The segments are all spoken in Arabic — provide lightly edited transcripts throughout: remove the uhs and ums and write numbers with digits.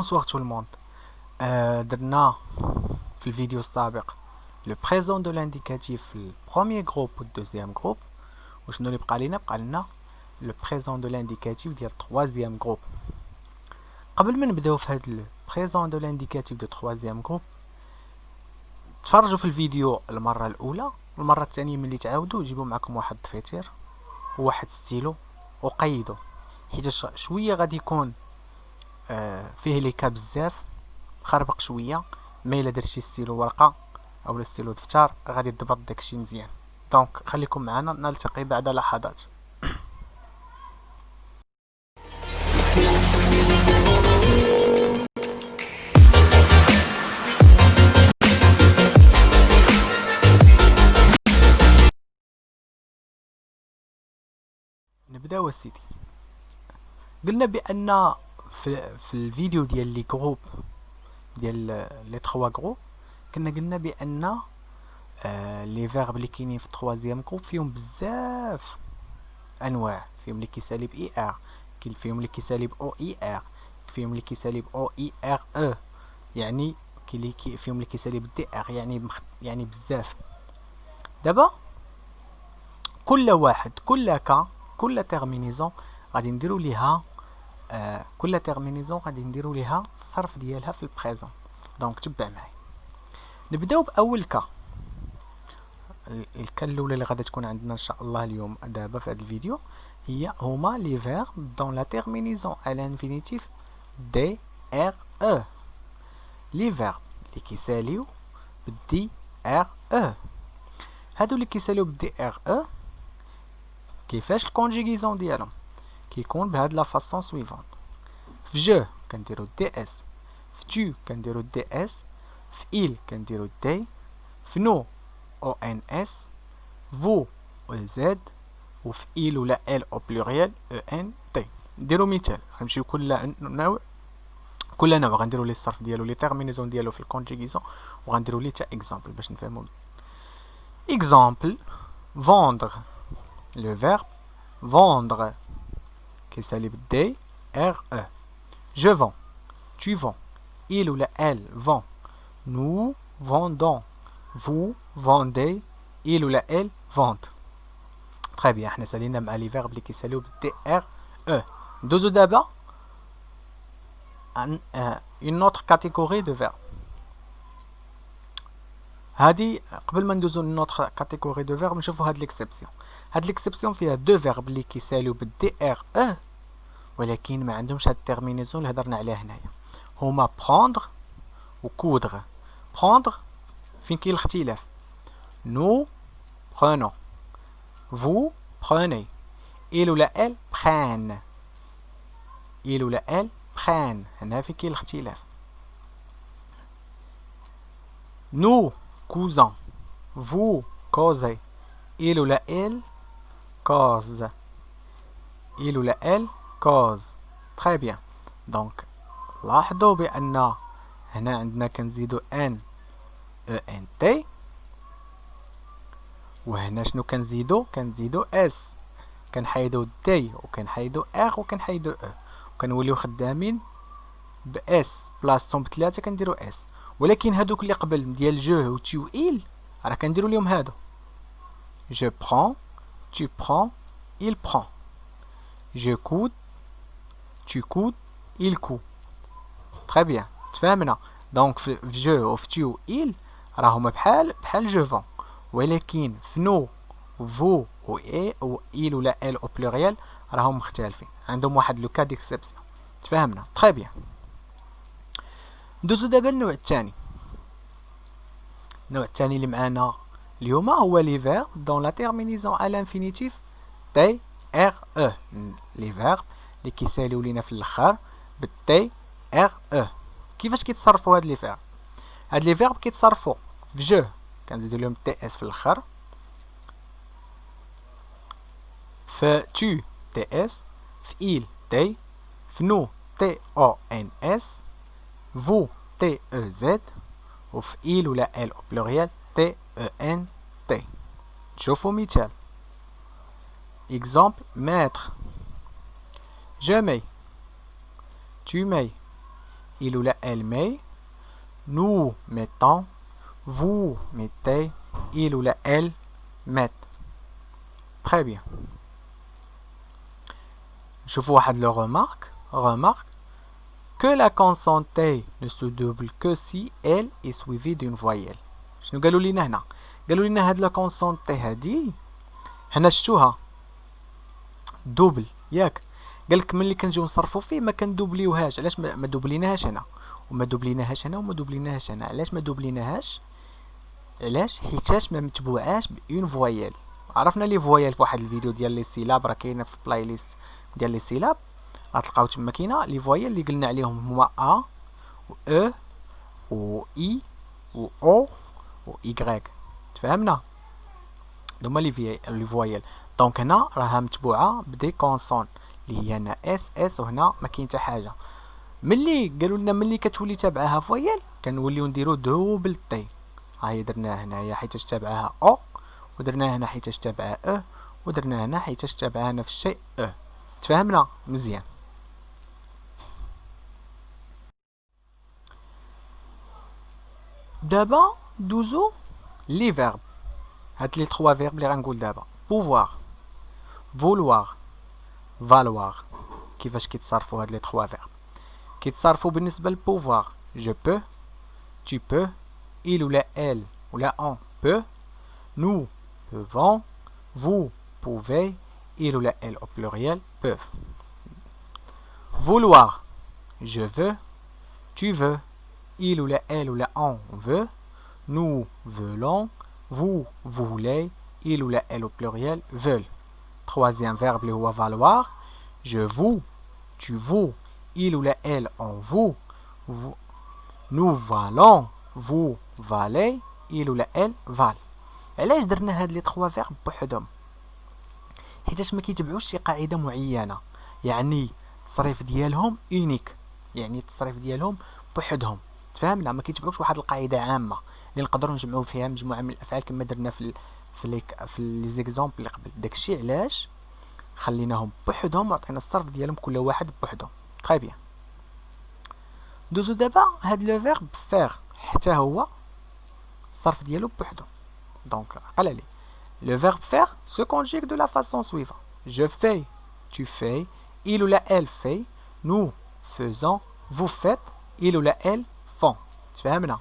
Bonsoir tout le monde. درنا في الفيديو السابق لو بريزون دو لانديكاتيف في البروميير جروب و الدوزيام جروب، وشنو اللي بقى لنا لو بريزون دو لانديكاتيف ديال التروازيام جروب. قبل ما نبداو في هاد لو بريزون دو لانديكاتيف دو تروازيام جروب، تفرجوا في الفيديو المره الاولى. المره الثانيه ملي تعاودوا جيبوا معكم واحد الدفيتير وواحد ستيلو وقيدوا، حيت شويه غادي يكون فيه ليكا بزاف خربق شويه، ما الا درتي ستيلو ورقه او ستيلو دفتر غادي تضبط داكشي مزيان. دونك خليكم معنا، نلتقي بعد لحظات. نبداو السيدي. قلنا بان في الفيديو ديال لي جروب ديال لي 3 جروب قلنا بان لي فيرب اللي كاينين في التروازيام جروب فيهم بزاف انواع. فيهم اللي كيسالي ب اي ار، كاين فيهم اللي كيسالي ب او اي ار، فيهم اللي كيسالي ب او اي ار او، يعني فيهم اللي كيسالي بالدي ار، يعني بزاف. دابا كل واحد، كل كا، كل تيرمينيزون غادي نديرو ليها كل تيرمينيزون غادي نديرو ليها الصرف ديالها في البريزون. دونك تبع معايا. نبداو باول كا. الكا الاولى اللي غادي تكون عندنا ان شاء الله اليوم دابا في هذا الفيديو هما لي فيرب دون لا تيرمينيزون ا لانفينيتيف دي ار او. لي فيرب اللي كيساليو بالدي ار او، هادو اللي كيساليو بالدي ار او كيفاش الكونجيغيزون ديالهم كيكون بهاد لا فاصون سويفون. في جو كنديرو دي اس، في تو كنديرو دي اس، في il كنديرو دي، في نو او ان اس، فو او زد، وفي il ولا ال او بلوريال او ان تي. نديرو مثال، غنمشيو كل نوع غنديرو ليه الصرف ديالو، لي تيرمينيزون ديالو في الكونجيغيزون، وغنديرو ليه حتى اكزامبل باش نفهمو مزيان. اكزامبل: vendre. لو فيرب vendre كيسالي بالدي ار او. Je vends, tu vends, il ou la elle vend, nous vendons, vous vendez, il ou la elle vendent. Très bien, احنا سالينا مع لي فيرب اللي كيساليو بالدي ار او. ندوزو دابا une autre catégorie de verbe. هادي قبل ما ندوزو لنوتر كاتيجوري دو فيرب نشوفو هاد ليكسيبسيون. هاد ليكسيبسيون فيها دو فيرب اللي كيساليو بالدي ار او ولكن ما عندهمش هاد التيرمينيزون اللي هضرنا عليها هنايا، هما prendre و coudre. prendre فين كاين الاختلاف، nous prenons، vous prenez، il ou la elle prennent، il ou la elle prennent. هنا فين كاين الاختلاف. nous causons، vous causez، il ou la elle cause، il ou la elle cause. très bien. donc لاحظوا بان هنا عندنا كنزيدو ان او ان تي، وهنا شنو كنزيدو اس، كنحيدو دي وكنحيدو ار وكنحيدو او، وكنوليو خدامين باس بلاصتهم بثلاثه كنديرو اس. ولكن هادوك اللي قبل ديال جو و تي و il راه كنديرو ليهم هادو. je prends، tu prends، il prend، je coud، tu couds، il coud. très bien، تفاهمنا. دونك في جو و في تي و il راهما بحال جو فون، ولكن في نو فو و اي و il ولا ال او بلوريال راهم مختلفين، عندهم واحد لو كا ديكسيبسيون. تفاهمنا. تري بيان. ندوزو دابا النوع الثاني. النوع الثاني اللي معانا اليوم هو لي فيرب دون لا تيرمينيزون ا لانفينيتيف تي ار او. لي فيرب اللي كيساليو لينا في الاخر بالتي ار او. كيفاش كيتصرفوا هاد لي فيرب؟ هاد لي فيرب كيتصرفوا في جو كنزيدو لهم تي اس في الاخر، في تو تي اس، في il تي، في نو تي او ان اس، فو تي او زد، وفي il ولا ال او بلوريال تي او ان تي. نشوفو مثال. exemple: mettre. je mets، tu mets، il ou la elle met, nous mettons, vous mettez, il ou la elle met. Très bien. Je vois le remarque. Remarque que la consonne T ne se double que si elle est suivie d'une voyelle. شنو قالوا لنا هنا؟ قالوا لنا هاد لا كونسون تي هادي هنا شفتوها دوبل ياك. قالك ملي كنجيو نصرفو فيه ما كندوبليوهاش. علاش ما دوبليناهاش هنا وما دوبليناهاش هنا وما دوبليناهاش هنا؟ علاش ما دوبليناهاش؟ علاش؟ حيتاش ما متبوعاش بأون فويال. عرفنا لي فويال في واحد الفيديو ديال لي سيلاب، راه كاينه في بلاي ليست ديال لي سيلاب، غتلقاو تما كاينه لي فويال اللي قلنا عليهم هما ا و او و اي و او و ايغريك. تفهمنا؟ هما لي فويال. دونك هنا راها متبوعه بدي كونسون اللي هي هنا اس اس، وهنا ما كاين حتى حاجه. ملي قالوا لنا ملي كتولي تابعها فويال كنوليو نديرو دوبل تي. هاهي درناها هنايا حيتاش تابعها او، ودرناها هنا حيتاش تابعها او، ودرناها هنا حيتاش تابعها نفس الشيء او. تفهمنا مزيان؟ دابا دوزو لي فيرب. هاد لي 3 فيرب اللي غنقول دابا: pouvoir، vouloir، valoir. كيفاش كيتصرفوا هاد لي 3 فيرب؟ كيتصرفوا بالنسبه للبوفوار: je peux، tu peux، il ou la elle ou la on peut، nous pouvons، vous pouvez، il ou la elle au pluriel peuvent. Vouloir: je veux، tu veux، il ou la elle ou la on veut، nous voulons، vous voulez، il ou la elle au pluriel veulent. Troisième verbe اللي هو valoir: je vous، tu vous، il ou la elle on vous، nous valons، vous valez، il ou la elle valent. علاش درنا هاد لي 3 فيرب بوحدهم؟ حيتاش ما كيتبعوش شي قاعده معينه، يعني التصريف ديالهم اونيك، يعني التصريف ديالهم بوحدهم. تفهمنا؟ ما كيتبعوش واحد القاعده عامه اللي نقدروا نجمعوا فيها مجموعه من الافعال كما درنا في لي زيكزامبل اللي قبل. داكشي علاش خليناهم بوحدهم وعطينا الصرف ديالهم كل واحد بوحدهم. تري بيان. دوزو دابا هاد لو فيرب فير، حتى هو الصرف ديالو بوحدو. دونك عقل عليه. Le verbe faire se conjugue de la façon suivante: je fais، tu fais، il ou la elle fait، nous faisons، vous faites، il ou la elle font. تفهمنا؟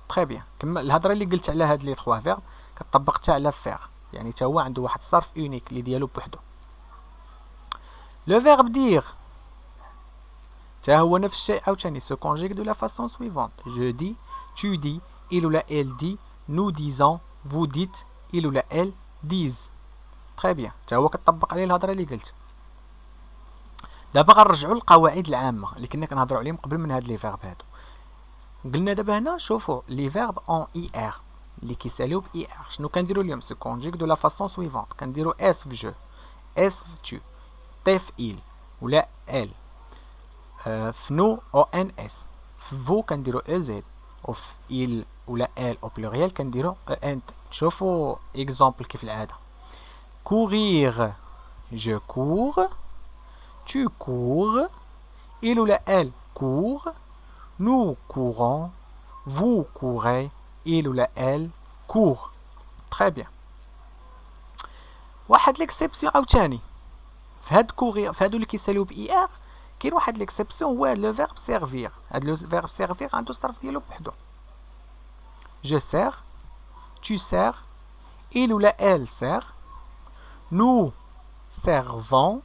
تري بيان. كما الهضره اللي قلت على هاد لي 3 فيرب كطبق حتى على فير، يعني حتى هو عنده واحد الصرف اونيك اللي ديالو بوحدو. لو فيرب دير حتى هو نفس الشيء عاوتاني: se conjugue de la façon suivante: je dis، tu dis، il ou la elle dit، nous disons، vous dites، il ou la elle disent. تري بيان. حتى هو كطبق عليه الهضره اللي قلت. دابا غنرجعوا للقواعد العامه اللي كنا كنهضروا عليهم قبل من هاد لي فيرب هادو. قلنا دابا هنا شوفوا لي فيرب اون اي ار اللي كيساليو ب اي ار شنو كنديروا اليوم؟ سو كونجيك دو لا فاسون سويفونت. كنديروا اس في جو، اس في تو، تي في il ولا ال، في نو او ان اس، في فو كنديروا او زد، وفي il ولا ال او بلوريال كنديروا او ان تي. شوفوا اكزامبل كيف العاده: courir، je cours، tu cours، il ou la elle court، nous courons، vous courez، il ou la elle court. Très bien. واحد ليكسيبسيون عاوتاني في هاد كورير، في هادو اللي كيساليو ب اي ار كاين واحد ليكسيبسيون هو لو فيرب سيرفير. هاد لو فيرب سيرفير عنده الصرف ديالو بوحدو: je sers، tu sers، il ou la elle sert، nous servons،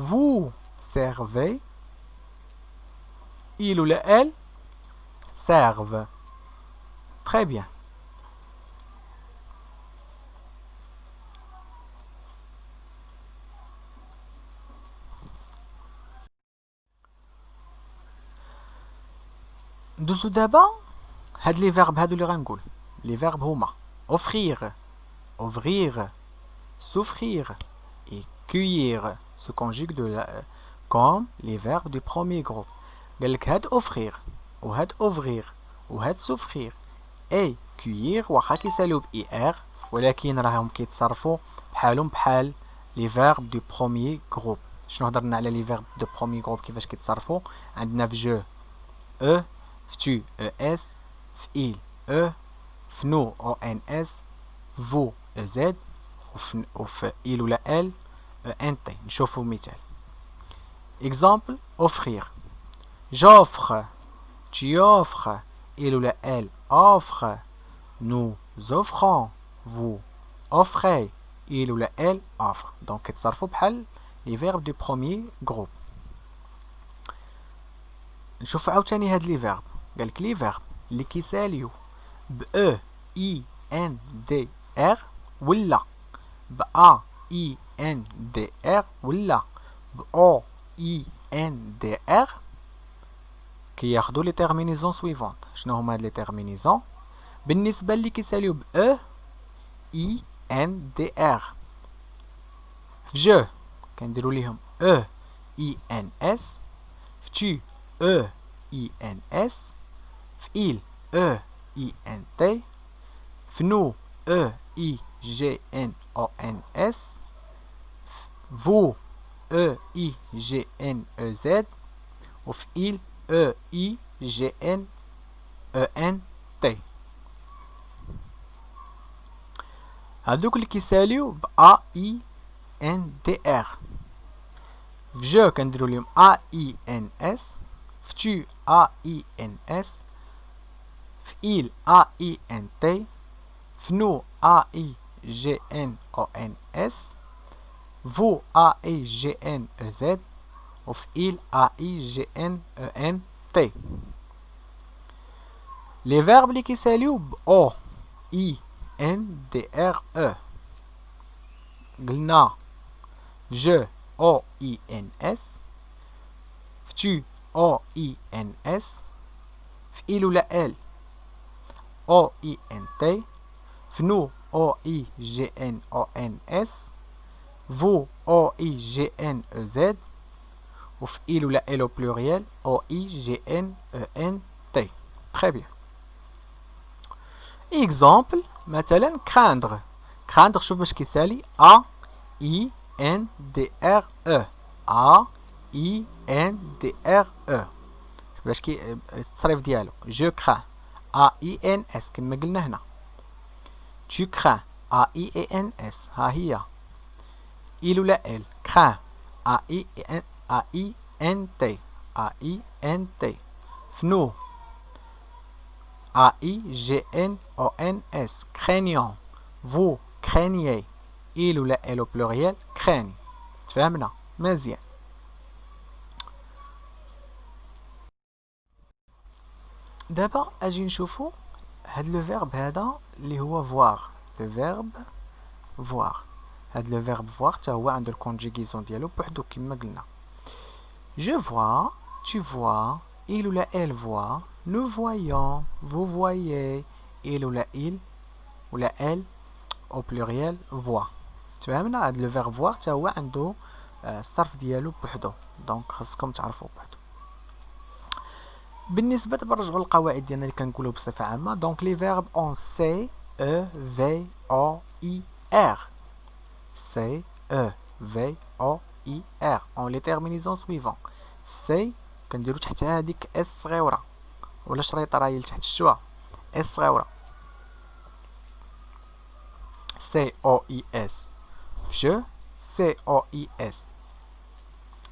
vous servez، il ou la elle servent. Très bien. دوزو دابا هاد لي فيرب هادو اللي غنقول. لي فيرب هما offrir، ouvrir، souffrir et cueillir se conjuguent comme les verbes du premier groupe. قالك هاد offrir وهاد ouvrir وهاد souffrir et cueillir واخا كيساليو ب اي ار ولكن راهم كيتصرفوا بحالهم بحال لي فيرب دو بروميي جروب. شنو هضرنا على لي فيرب دو بروميي جروب كيفاش كيتصرفوا؟ عندنا في جو E ftu ES فإيل E فنو ONS vous EZ وفي إيل ولا L ENT. نشوفو مثال. Exemple offrir. J'offre. Tu offres. Il ou la elle offre. Nous offrons. Vous offrez. Il ou la elle offre. Donc كتصرفوا بحال les verbes du premier groupe. نشوف عاوتاني هاد لي فيرب. قالك لي فيرب اللي كيساليو ب E I N D R ولا ب A I N D R ولا ب O I N D R كياخدو لي تيرمينيزون سويفونت. شنو هما هاد لي تيرمينيزون؟ بالنسبة اللي كيساليو ب E I N D R في جو كنديرو ليهم E I N S في tu E I N S في il E I N T في nous E I G N O N S vous E I G N E Z وفي il E I G N E N T. هادوك اللي كيساليو ب A I N D R في جو كنديرو ليهم A I N S في tu A I N S في il A I N T في nous A I G N O N S vous A I G N E Z وفي il A I G N E N T. لي فيرب اللي كيساليو ب O I N D R E قلنا je O I N S في tu O I N S في il ولا elle O I N T في nous O I G N O N S vous O I G N E Z وفي il ولا elle au pluriel O I G N E N T. Très bien. Exemple مثلا craindre. craindre شوف باش كيسالي A I N D R E A I N D R E باش كي التصريف ديالو je crains A I N S كما قلنا هنا tu crains A I N S ها هي il ولا elle crains A I N T A I N T في nous A I G N O N S craignons vous craignez il ولا elle au pluriel craignent. تفهمنا مزيان. دابا اجي نشوفو هاد لو فيرب هذا اللي هو voir. لو فيرب voir. هاد لو فيرب voir حتى هو عنده الكونجيغيزون ديالو بوحدو كما قلنا. je vois tu vois il ولا elle voit nous voyons vous voyez il ولا il ولا elle au pluriel voit. تفهمنا هاد لو فيرب voir حتى هو عنده الصرف ديالو بوحدو دونك خاصكم تعرفوه بوحدو. بالنسبه دابا نرجعوا للقواعد ديالنا اللي كنقولوا بصفه عامه. دونك لي فيرب اون سي او في او اي ار سي او في او اي ار اون لي تيرمينيزون سويفون. سي كنديرو تحتها هذيك اس صغيره ولا شريطه راهي لتحت الشوا اس صغيره سي او اي اس في جو سي او اي اس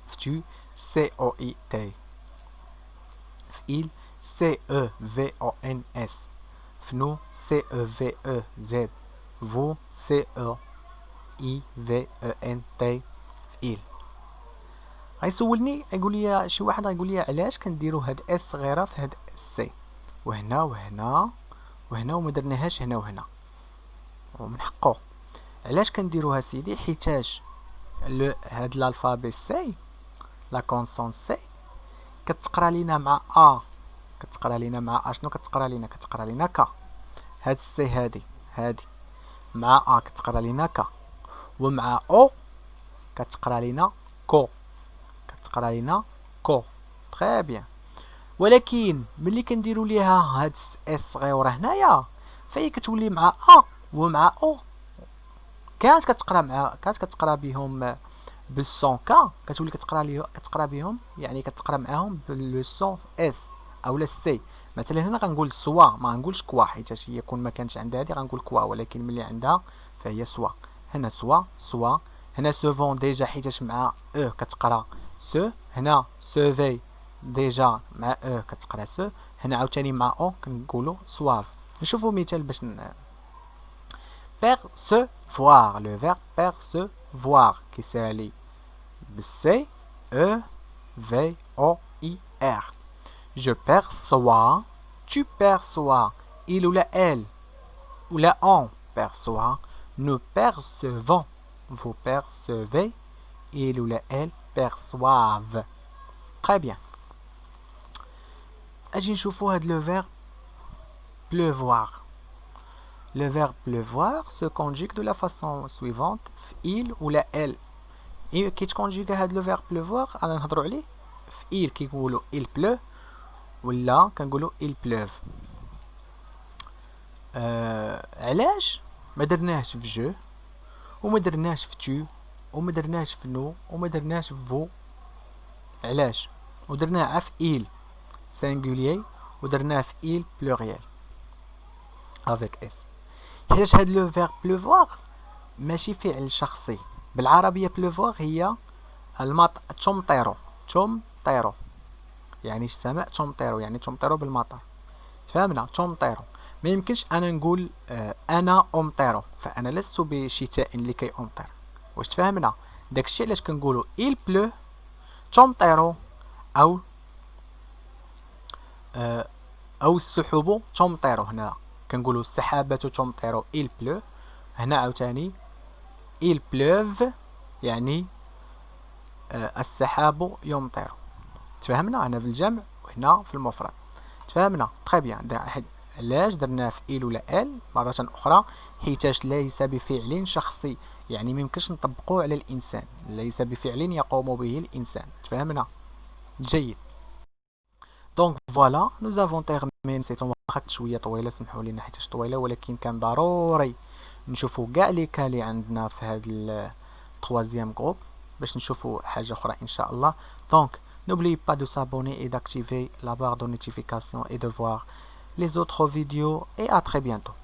في tu سي او اي تي في il C E V O N S في nous C E V E Z vous C E I V E N T في il. غيسولني يقول لي شي واحد غيقول لي علاش كنديرو هاد اس صغيره في هاد سي وهنا وهنا وهنا وما درناهاش هنا وهنا ومن حقه. علاش كنديروها سيدي؟ حيتاش هاد الالفابي سي لا كونسون سي كتقرا لينا مع ا كتقرا لينا مع ا شنو كتقرا لينا؟ كتقرا لينا ك. هاد السي هادي مع ا كتقرا لينا ك ومع او كتقرا لينا كو كتقرا لينا كو. تري بيان. ولكن ملي كنديروا ليها هاد اس صغيره هنايا فهي كتولي مع ا ومع او كانت كتقرا بهم بالسون كا كتولي كتقرا بهم يعني كتقرا معاهم بالسون اس اولا سي. مثلا هنا غنقول سوا، ما غنقولش كوا حيت هي كون ما كانش عندها هذه غنقول كوا، ولكن ملي عندها فهي سوا. هنا سوا. هنا سوفون ديجا حيتاش مع او كتقرا سو. هنا سوفي ديجا مع او كتقرا سو. هنا عاوتاني مع او كنقولوا سواف. نشوفوا مثال باش percevoir. le verbe percevoir كيسالي بالسي E V O I R. Je perçois, tu perçois, il ou la elle ou la on perçoit, nous percevons, vous percevez, il ou la elle perçoivent. Très bien. أجي نشوفوا هاد le verbe pleuvoir. Le verbe pleuvoir se conjugue de la façon suivante, il ou la elle. كي تكونجيغا هاد لو فيرب بلوفوار انا نهضروا عليه فئيل كيقولوا il pleut ولا كنقولوا il pleuve. علاش ما درناهش في جو وما درناهش في tu وما درناهش في نو وما درناهش في فو؟ علاش ودرناه في il singulier ودرناه في il pluriel avec s؟ حيت هاد لو فيرب بلوفوار ماشي فعل شخصي. بالعربية بلوفوار هي تمطيرو تمطيرو يعني السماء تمطيرو، يعني تمطيرو بالمطر. تفهمنا؟ تمطيرو. ما يمكنش انا نقول انا امطر، فانا لست بشتاء لكي امطر. واش تفهمنا؟ داكشي علاش كنقولوا il pleut تمطر او السحب تمطر. هنا كنقولوا السحابة تمطر il pleut. هنا عاوتاني il pleuve يعني السحاب يمطر. تفهمنا؟ هنا في الجمع وهنا في المفرد. تفهمنا؟ تري بيان. علاش درناه في il ولا elle مرة أخرى؟ حيتاش ليس بفعل شخصي، يعني ميمكنش نطبقوه على الإنسان، ليس بفعل يقوم به الإنسان. تفهمنا؟ جيد. دونك فوالا نو افون تيرمين سيت. واخا شويه طويله سمحوا لينا حيتاش طويله، ولكن كان ضروري نشوفوا كاع لي كالي عندنا في هذا التروازيام جروب باش نشوفوا حاجه اخرى ان شاء الله. دونك n'oubliez pas de s'abonner et d'activer la barre de notification et de voir les autres vidéos et à très bientôt.